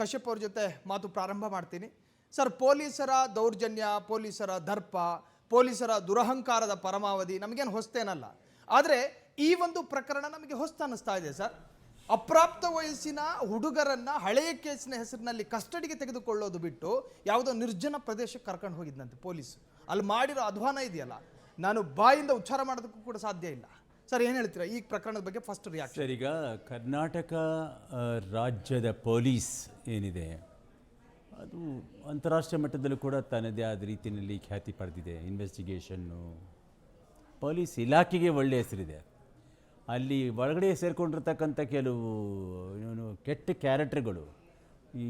ಕಶ್ಯಪ್ ಅವ್ರ ಜೊತೆ ಮಾತು ಪ್ರಾರಂಭ ಮಾಡ್ತೀನಿ. ಸರ್, ಪೊಲೀಸರ ದೌರ್ಜನ್ಯ, ಪೊಲೀಸರ ದರ್ಪ, ಪೊಲೀಸರ ದುರಹಂಕಾರದ ಪರಮಾವಧಿ ನಮಗೇನು ಹೊಸ್ತೇನಲ್ಲ. ಆದರೆ ಈ ಒಂದು ಪ್ರಕರಣ ನಮಗೆ ಹೊಸ್ತು ಅನ್ನಿಸ್ತಾ ಇದೆ ಸರ್. ಅಪ್ರಾಪ್ತ ವಯಸ್ಸಿನ ಹುಡುಗರನ್ನ ಹಳೆಯ ಕೇಸಿನ ಹೆಸರಿನಲ್ಲಿ ಕಸ್ಟಡಿಗೆ ತೆಗೆದುಕೊಳ್ಳೋದು ಬಿಟ್ಟು ಯಾವುದೋ ನಿರ್ಜನ ಪ್ರದೇಶಕ್ಕೆ ಕರ್ಕೊಂಡು ಹೋಗಿದ್ದಂತೆ ಪೊಲೀಸ್. ಅಲ್ಲಿ ಮಾಡಿರೋ ಅಧ್ವಾನ ಇದೆಯಲ್ಲ, ನಾನು ಬಾಯಿಂದ ಉಚ್ಚಾರ ಮಾಡೋದಕ್ಕೂ ಕೂಡ ಸಾಧ್ಯ ಇಲ್ಲ. ಸರ್, ಏನು ಹೇಳ್ತೀರಾ ಈ ಪ್ರಕರಣದ ಬಗ್ಗೆ? First reaction. ಸರ್, ಈಗ ಕರ್ನಾಟಕ ರಾಜ್ಯದ ಪೊಲೀಸ್ ಏನಿದೆ ಅದು ಅಂತಾರಾಷ್ಟ್ರೀಯ ಮಟ್ಟದಲ್ಲೂ ಕೂಡ ತನ್ನದೇ ಆದ ರೀತಿಯಲ್ಲಿ ಖ್ಯಾತಿ ಪಡೆದಿದೆ. ಇನ್ವೆಸ್ಟಿಗೇಷನ್ನು, ಪೊಲೀಸ್ ಇಲಾಖೆಗೆ ಒಳ್ಳೆಯ ಹೆಸರಿದೆ. ಅಲ್ಲಿ ಒಳಗಡೆ ಸೇರಿಕೊಂಡಿರ್ತಕ್ಕಂಥ ಕೆಲವು ಕೆಟ್ಟ ಕ್ಯಾರೆಕ್ಟರ್ಗಳು ಈ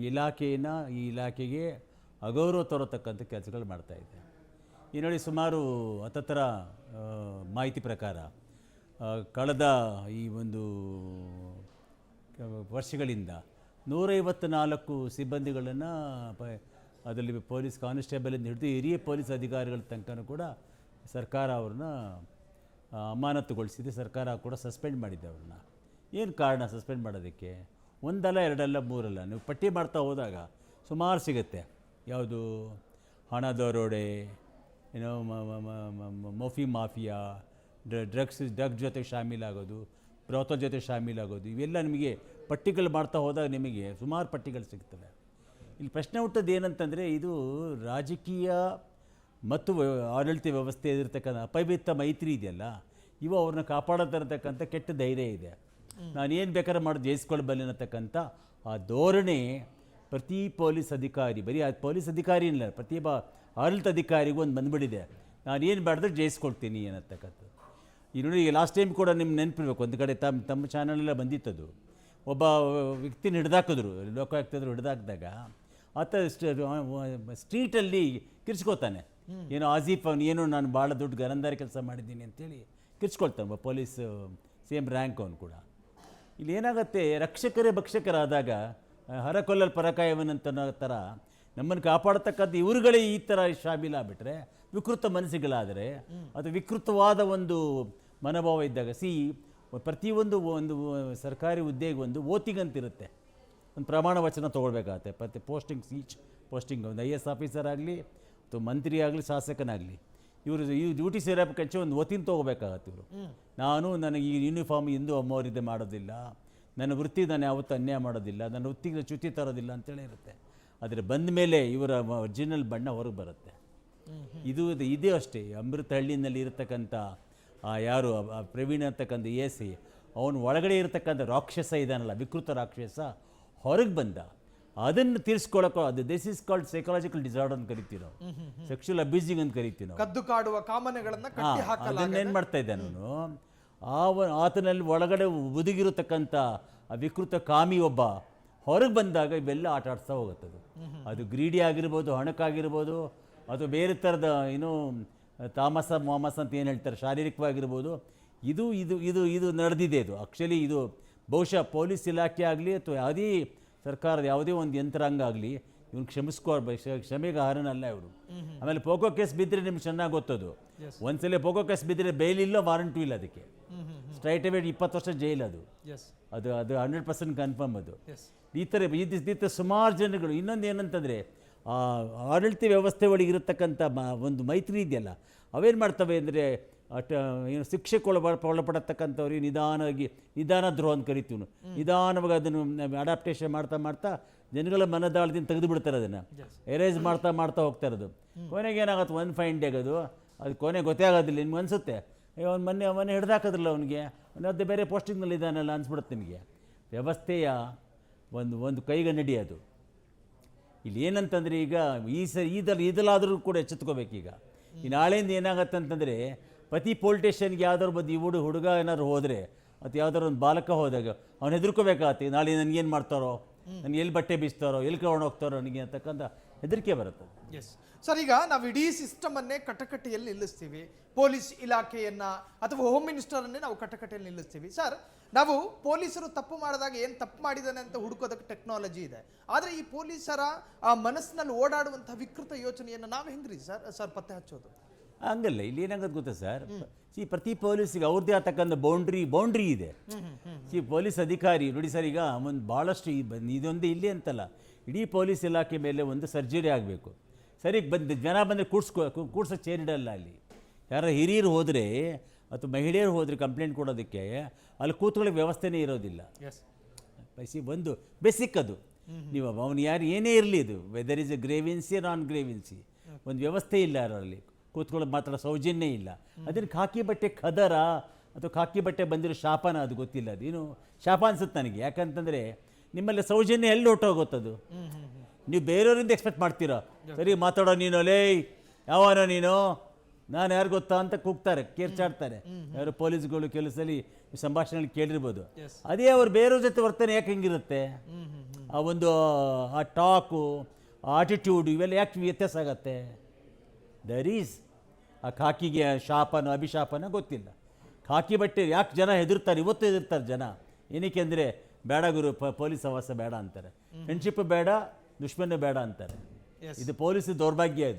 ಇಲಾಖೆಗೆ ಅಗೌರವ ತರತಕ್ಕಂಥ ಕೆಲಸಗಳು ಮಾಡ್ತಾಯಿದೆ. ಈ ನೋಡಿ, ಸುಮಾರು 10 ಮಾಹಿತಿ ಪ್ರಕಾರ ಕಳೆದ ಈ ಒಂದು ವರ್ಷಗಳಿಂದ 154 ಸಿಬ್ಬಂದಿಗಳನ್ನು ಅದರಲ್ಲಿ ಪೊಲೀಸ್ ಕಾನ್ಸ್ಟೇಬಲಿಂದ ಹಿಡಿದು ಹಿರಿಯ ಪೊಲೀಸ್ ಅಧಿಕಾರಿಗಳ ತನಕ ಕೂಡ ಸರ್ಕಾರ ಅವ್ರನ್ನ ಅಮಾನತುಗೊಳಿಸಿದೆ. ಸರ್ಕಾರ ಕೂಡ ಸಸ್ಪೆಂಡ್ ಮಾಡಿದೆ ಅವ್ರನ್ನ. ಏನು ಕಾರಣ ಸಸ್ಪೆಂಡ್ ಮಾಡೋದಕ್ಕೆ? ಒಂದಲ್ಲ, ಎರಡಲ್ಲ, ಮೂರಲ್ಲ. ನೀವು ಪಟ್ಟಿ ಮಾಡ್ತಾ ಹೋದಾಗ ಸುಮಾರು ಸಿಗುತ್ತೆ. ಯಾವುದು ಹಣದರೋಡೆ, ಏನೋ ಮೊಫಿ ಮಾಫಿಯಾ, ಡ್ರಗ್ ಜೊತೆ ಶಾಮೀಲಾಗೋದು, ಬ್ರೋತಲ್ ಜೊತೆ ಶಾಮೀಲಾಗೋದು, ಇವೆಲ್ಲ ನಿಮಗೆ ಪಟ್ಟಿಗಳು ಮಾಡ್ತಾ ಹೋದಾಗ ನಿಮಗೆ ಸುಮಾರು ಪಟ್ಟಿಗಳು ಸಿಗ್ತವೆ. ಇಲ್ಲಿ ಪ್ರಶ್ನೆ ಹುಟ್ಟೋದು ಏನಂತಂದರೆ, ಇದು ರಾಜಕೀಯ ಮತ್ತು ಆಡಳಿತ ವ್ಯವಸ್ಥೆ ಇರತಕ್ಕಂಥ ಅಪವಿತ್ರ ಮೈತ್ರಿ ಇದೆಯಲ್ಲ, ಇವು ಅವ್ರನ್ನ ಕಾಪಾಡೋದಿರತಕ್ಕಂಥ ಕೆಟ್ಟ ಧೈರ್ಯ ಇದೆ. ನಾನೇನು ಬೇಕಾದ್ರೆ ಮಾಡಿ ಜಯಿಸ್ಕೊಳ್ಬಲ್ಲೆ ಅನ್ನತಕ್ಕಂಥ ಆ ಧೋರಣೆ ಪ್ರತಿ ಪೊಲೀಸ್ ಅಧಿಕಾರಿ, ಬರೀ ಆ ಪೊಲೀಸ್ ಅಧಿಕಾರಿ ಇಲ್ಲ, ಪ್ರತಿಯೊಬ್ಬ ಆಡಳಿತ ಅಧಿಕಾರಿಗೂ ಒಂದು ಬಂದುಬಿಟ್ಟಿದೆ. ನಾನೇನು ಬೇಡದ್ರೆ ಜಯಿಸ್ಕೊಳ್ತೀನಿ ಅನ್ನತಕ್ಕಂಥದ್ದು. ಈ ನೋಡಿ, ಲಾಸ್ಟ್ ಟೈಮ್ ಕೂಡ ನಿಮ್ಗೆ ನೆನಪಿರ್ಬೇಕು, ಒಂದು ಕಡೆ ತಮ್ಮ ಚಾನಲೆಲ್ಲ ಬಂದಿತ್ತದು. ಒಬ್ಬ ವ್ಯಕ್ತಿನ ಹಿಡ್ದಾಕಿದ್ರು, ಲೋಕಾಯುಕ್ತರು ಹಿಡ್ದಾಕಿದಾಗ ಆತ ಸ್ಟ್ರೀಟಲ್ಲಿ ಕಿರ್ಚ್ಕೋತಾನೆ. ಏನೋ ಆಜೀಫ್ ಅವನು ಏನೋ ನಾನು ಭಾಳ ದೊಡ್ಡ ಗರಂದಾರಿ ಕೆಲಸ ಮಾಡಿದ್ದೀನಿ ಅಂತೇಳಿ ಕಿರ್ಚ್ಕೊಳ್ತಾನೆ. ಒಬ್ಬ ಪೊಲೀಸ್ ಸೇಮ್ ರ್ಯಾಂಕ್ ಅವನು ಕೂಡ. ಇಲ್ಲಿ ಏನಾಗುತ್ತೆ, ರಕ್ಷಕರೇ ಭಕ್ಷಕರಾದಾಗ ಹರಕೊಲ್ಲಲ್ ಪರಕಾಯವನಂತ ಥರ ನಮ್ಮನ್ನು ಕಾಪಾಡತಕ್ಕಂಥ ಇವ್ರುಗಳೇ ಈ ಥರ ಶಾಮೀಲಾಗ್ಬಿಟ್ರೆ, ವಿಕೃತ ಮನಸ್ಸುಗಳಾದರೆ, ಅದು ವಿಕೃತವಾದ ಒಂದು ಮನೋಭಾವ ಇದ್ದಾಗ, ಪ್ರತಿಯೊಂದು ಒಂದು ಸರ್ಕಾರಿ ಹುದ್ದೆಗೆ ಒಂದು ಓತಿಂಗ್ ಅಂತಿರುತ್ತೆ, ಒಂದು ಪ್ರಮಾಣ ವಚನ ತೊಗೊಳ್ಬೇಕಾಗತ್ತೆ. ಪ್ರತಿ ಪೋಸ್ಟಿಂಗ್ ಒಂದು IAS ಆಫೀಸರ್ ಆಗಲಿ ಅಥವಾ ಮಂತ್ರಿ ಆಗಲಿ ಶಾಸಕನಾಗಲಿ, ಇವರು ಡ್ಯೂಟಿ ಸೇರೋಕ್ಕೆ ಒಂದು ಓತಿನ ತೊಗೋಬೇಕಾಗತ್ತೆ. ಇವರು ನನಗೆ ಈ ಯೂನಿಫಾರ್ಮ್ ಎಂದೂ ಅಮ್ಮವರಿದೆ ಮಾಡೋದಿಲ್ಲ, ನನ್ನ ವೃತ್ತಿ ನಾನು ಯಾವತ್ತೂ ಅನ್ಯಾಯ ಮಾಡೋದಿಲ್ಲ, ನನ್ನ ವೃತ್ತಿಗೆ ಚ್ಯುತಿ ತರೋದಿಲ್ಲ ಅಂತೇಳಿ ಇರುತ್ತೆ. ಆದರೆ ಬಂದ ಮೇಲೆ ಇವರ ಒರಿಜಿನಲ್ ಬಣ್ಣ ಹೊರಗೆ ಬರುತ್ತೆ. ಇದೇ ಅಷ್ಟೇ. ಅಮೃತಹಳ್ಳಿನಲ್ಲಿ ಇರತಕ್ಕಂಥ ಯಾರು ಪ್ರವೀಣ್ ಅಂತಕ್ಕಂಥ AC, ಅವನು ಒಳಗಡೆ ಇರತಕ್ಕಂಥ ರಾಕ್ಷಸ ಇದ್ದಾನಲ್ಲ, ವಿಕೃತ ರಾಕ್ಷಸ ಹೊರಗೆ ಬಂದ. ಅದನ್ನು ತೀರಿಸ್ಕೊಳ್ಳೋಕೆ this is called psychological disorder ಅಂತ ಕರಿತೀವಿ ನಾವು, ಸೆಕ್ಷುವಲ್ ಅಬ್ಯೂಸಿಂಗ್ ಅಂತ ಕರಿತೀವಿ ನಾವು. ಕದ್ದು ಕಾಡುವ ಕಾಮನೆಗಳನ್ನು ಕಟ್ಟಿ ಹಾಕಲಾಗಿದೆ. ಅದನ್ನೇನು ಮಾಡ್ತಾ ಇದ್ದ ನಾನು, ಆತನಲ್ಲಿ ಒಳಗಡೆ ಒದಗಿರತಕ್ಕಂಥ ಆ ವಿಕೃತ ಕಾಮಿ ಒಬ್ಬ ಹೊರಗೆ ಬಂದಾಗ ಇವೆಲ್ಲ ಆಟ ಆಡಿಸ್ತಾ ಹೋಗುತ್ತದು. ಅದು ಗ್ರೀಡಿ ಆಗಿರ್ಬೋದು, ಹಣಕ್ಕಾಗಿರ್ಬೋದು, ಅಥವಾ ಬೇರೆ ಥರದ ಏನೋ ತಾಮಸ ಅಂತ ಏನು ಹೇಳ್ತಾರೆ, ಶಾರೀರಿಕವಾಗಿರ್ಬೋದು. ಇದು ಇದು ಇದು ಇದು ನಡೆದಿದೆ. ಇದು ಆ್ಯಕ್ಚುಲಿ ಇದು ಬಹುಶಃ ಪೊಲೀಸ್ ಇಲಾಖೆ ಆಗಲಿ ಅಥವಾ ಯಾವುದೇ ಸರ್ಕಾರದ ಯಾವುದೇ ಒಂದು ಯಂತ್ರಾಂಗ ಆಗಲಿ ಇವನು ಕ್ಷಮೆಗೆ ಅರ್ಹನಲ್ಲ ಇವರು. ಆಮೇಲೆ ಪೋಕೋ ಕೇಸ್ ಬಿದ್ದರೆ ನಿಮ್ಗೆ ಚೆನ್ನಾಗಿ ಗೊತ್ತದು. ಒಂದ್ಸಲ ಪೋಕೋ ಕೇಸ್ ಬಿದ್ದರೆ ಬೇಲ್ ಇಲ್ಲ, ವಾರಂಟು ಇಲ್ಲ, ಅದಕ್ಕೆ ಸ್ಟ್ರೈಟ್ ಅವೇ 20 ವರ್ಷ ಜೈಲು. ಅದು 100% ಕನ್ಫರ್ಮ್. ಅದು ಈ ಥರ ಸುಮಾರು ಜನಗಳು. ಇನ್ನೊಂದು ಏನಂತಂದರೆ, ಆಡಳಿತ ವ್ಯವಸ್ಥೆ ಒಳಗೆ ಇರತಕ್ಕಂಥ ಒಂದು ಮೈತ್ರಿ ಇದೆಯಲ್ಲ, ಅವೇನು ಮಾಡ್ತವೆ ಅಂದರೆ, ಏನು ಶಿಕ್ಷೆಗೆ ಒಳಪಡತಕ್ಕಂಥವ್ರಿಗೆ ನಿಧಾನ ದ್ರೋಹ ಅಂತ ಕರಿತೀವಿ. ನಿಧಾನವಾಗಿ ಅದನ್ನು ಅಡಾಪ್ಟೇಷನ್ ಮಾಡ್ತಾ ಜನಗಳ ಮನದಾಳದಿಂದ ತೆಗೆದು ಬಿಡ್ತಾರೆ. ಅದನ್ನು ಎರೇಸ್ ಮಾಡ್ತಾ ಹೋಗ್ತಾ ಇರೋದು. ಕೊನೆಗೆ ಏನಾಗುತ್ತೆ, ಒಂದು ಫೈನ್ ಡೇ ಅದು ಕೊನೆಗೆ ಗೊತ್ತೇ ಆಗೋದಿಲ್ಲ. ನಿಮ್ಗೆ ಅನಿಸುತ್ತೆ, ಅವ್ನು ಮೊನ್ನೆ ಹಿಡ್ದಾಕಿದ್ರಲ್ಲ ಅವನಿಗೆ, ಅದೇ ಬೇರೆ ಪೋಸ್ಟಿಂಗ್ನಲ್ಲಿ ಇದ್ದಾನಲ್ಲ ಅನ್ಸ್ಬಿಡುತ್ತೆ ನಿಮಗೆ. ವ್ಯವಸ್ಥೆಯ ಒಂದು ಕೈಗನ್ನಡಿ ಅದು. ಇಲ್ಲಿ ಏನಂತಂದರೆ, ಈಗ ಇದಲ್ಲಾದರೂ ಕೂಡ ಎಚ್ಚೆತ್ಕೋಬೇಕೀಗ. ಈ ನಾಳೆಯಿಂದ ಏನಾಗತ್ತೆ ಅಂತಂದರೆ, ಪ್ರತಿ ಪೊಲೀಸ್ ಸ್ಟೇಷನ್ಗೆ ಯಾವ್ದಾದ್ರು ಬಂದು ಹುಡುಗ ಏನಾದ್ರು ಹೋದರೆ ಮತ್ತು ಯಾವ್ದಾದ್ರು ಒಂದು ಬಾಲಕ ಹೋದಾಗ ಅವ್ನು ಹೆದರ್ಕೋಬೇಕಾಗತ್ತೆ. ನಾಳೆ ನನಗೇನು ಮಾಡ್ತಾರೋ, ನನಗೆ ಎಲ್ಲಿ ಬಟ್ಟೆ ಬೀಸ್ತಾರೋ, ಎಲ್ಲಿ ಕರ್ಕೊಂಡು ಹೋಗ್ತಾರೋ ನನಗೆ ಅಂತಕ್ಕಂಥ ಹೆದರಿಕೆ ಬರುತ್ತೆ. ಎಸ್ ಸರ್, ಈಗ ನಾವು ಇಡೀ ಸಿಸ್ಟಮನ್ನೇ ಕಟಕಟೆಯಲ್ಲಿ ನಿಲ್ಲಿಸ್ತೀವಿ. ಪೊಲೀಸ್ ಇಲಾಖೆಯನ್ನು ಅಥವಾ ಹೋಮ್ ಮಿನಿಸ್ಟರನ್ನೇ ನಾವು ಕಟಕಟೆಯಲ್ಲಿ ನಿಲ್ಲಿಸ್ತೀವಿ. ಸರ್, ನಾವು ಪೊಲೀಸರು ತಪ್ಪು ಮಾಡಿದಾಗ ಏನು ತಪ್ಪು ಮಾಡಿದ್ದಾನೆ ಅಂತ ಹುಡುಕೋದಕ್ಕೆ ಟೆಕ್ನಾಲಜಿ ಇದೆ. ಆದರೆ ಈ ಪೊಲೀಸರ ಆ ಮನಸ್ಸಿನಲ್ಲಿ ಓಡಾಡುವಂಥ ವಿಕೃತ ಯೋಚನೆಯನ್ನು ನಾವು ಹೆಂಗ್ರಿ ಸರ್ ಪತ್ತೆ ಹಚ್ಚೋದು? ಹಂಗಲ್ಲ. ಇಲ್ಲಿ ಏನಾಗೋದು ಗೊತ್ತಾ ಸರ್, ಪ್ರತಿ ಪೊಲೀಸಿಗೆ ಅವ್ರದ್ದೇ ಆಗ್ತಕ್ಕಂಥ ಬೌಂಡ್ರಿ ಇದೆ. ಪೊಲೀಸ್ ಅಧಿಕಾರಿ ನೋಡಿ ಸರ್, ಈಗ ಒಂದು ಭಾಳಷ್ಟು ಇದೊಂದು ಇಲ್ಲಿ ಅಂತಲ್ಲ, ಇಡೀ ಪೊಲೀಸ್ ಇಲಾಖೆ ಮೇಲೆ ಒಂದು ಸರ್ಜರಿ ಆಗಬೇಕು. ಸರಿ ಜನ ಬಂದರೆ ಕೂಡ್ಸೋ ಚೇರಿಡಲ್ಲ ಅಲ್ಲಿ. ಯಾರೋ ಹಿರಿಯರು ಹೋದರೆ ಅಥವಾ ಮಹಿಳೆಯರು ಹೋದರೆ ಕಂಪ್ಲೇಂಟ್ ಕೊಡೋದಕ್ಕೆ ಅಲ್ಲಿ ಕೂತ್ಕೊಳ್ಳೋಕ್ಕೆ ವ್ಯವಸ್ಥೆನೇ ಇರೋದಿಲ್ಲ. ಒಂದು ಬೇಸಿಕ್ ಅದು. ನೀವು ಅವನು ಯಾರು ಏನೇ ಇರಲಿ, ಇದು ವೆದರ್ ಇಸ್ ಎ ಗ್ರೇವೆನ್ಸಿ ನಾನ್ ಗ್ರೇವೆನ್ಸಿ, ಒಂದು ವ್ಯವಸ್ಥೆ ಇಲ್ಲ ಅದರಲ್ಲಿ. ಕೂತ್ಕೊಳ್ಳೋದು ಮಾತ್ರ ಸೌಜನ್ಯ ಇಲ್ಲ. ಅದನ್ನು ಖಾಕಿ ಬಟ್ಟೆ ಖದರ ಅಥವಾ ಖಾಕಿ ಬಟ್ಟೆ ಬಂದಿರೋ ಶಾಪನ ಅದು ಗೊತ್ತಿಲ್ಲ. ಅದೇನು ಶಾಪ ಅನ್ಸುತ್ತೆ ನನಗೆ. ಯಾಕಂತಂದರೆ ನಿಮ್ಮಲ್ಲಿ ಸೌಜನ್ಯ ಎಲ್ಲಿ ಹೊಟ್ಟೋಗುತ್ತದು. ನೀವು ಬೇರೆಯವರಿಂದ ಎಕ್ಸ್ಪೆಕ್ಟ್ ಮಾಡ್ತೀರಾ, ಸರಿ ಮಾತಾಡೋ ನೀನು, ಲೇ ಯಾವನೋ ನೀನು, ನಾನು ಯಾರು ಗೊತ್ತಾ ಅಂತ ಕೂಗ್ತಾರೆ, ಕೇರ್ಚಾಡ್ತಾರೆ. ಯಾರು ಪೊಲೀಸ್ಗಳು ಕೆಲಸದಲ್ಲಿ ಸಂಭಾಷಣೆಗಳು ಕೇಳಿರ್ಬೋದು. ಅದೇ ಅವ್ರು ಬೇರೆಯವ್ರ ಜೊತೆ ವರ್ತನೆ ಯಾಕೆ ಹಿಂಗಿರುತ್ತೆ, ಆ ಒಂದು ಆ ಟಾಕು, ಆ ಆಟಿಟ್ಯೂಡು, ಇವೆಲ್ಲ ಯಾಕೆ ವ್ಯತ್ಯಾಸ ಆಗತ್ತೆ. ದರ್ ಈಸ್ ಆ ಖಾಕಿಗೆ ಶಾಪನ ಅಭಿಶಾಪನ ಗೊತ್ತಿಲ್ಲ. ಖಾಕಿ ಬಟ್ಟೆ ಯಾಕೆ ಜನ ಹೆದರ್ತಾರೆ, ಇವತ್ತು ಹೆದರ್ತಾರೆ ಜನ. ಏನಕ್ಕೆ ಅಂದರೆ ಬೇಡ ಗುರು, ಪೊಲೀಸ್ ಸಹವಾಸ ಬೇಡ ಅಂತಾರೆ. ಫ್ರೆಂಡ್ಶಿಪ್ ಬೇಡ, ದುಶ್ಮನ ಬೇಡ ಅಂತಾರೆ. ಇದು ಪೊಲೀಸ್ ದೌರ್ಭಾಗ್ಯ ಇದು.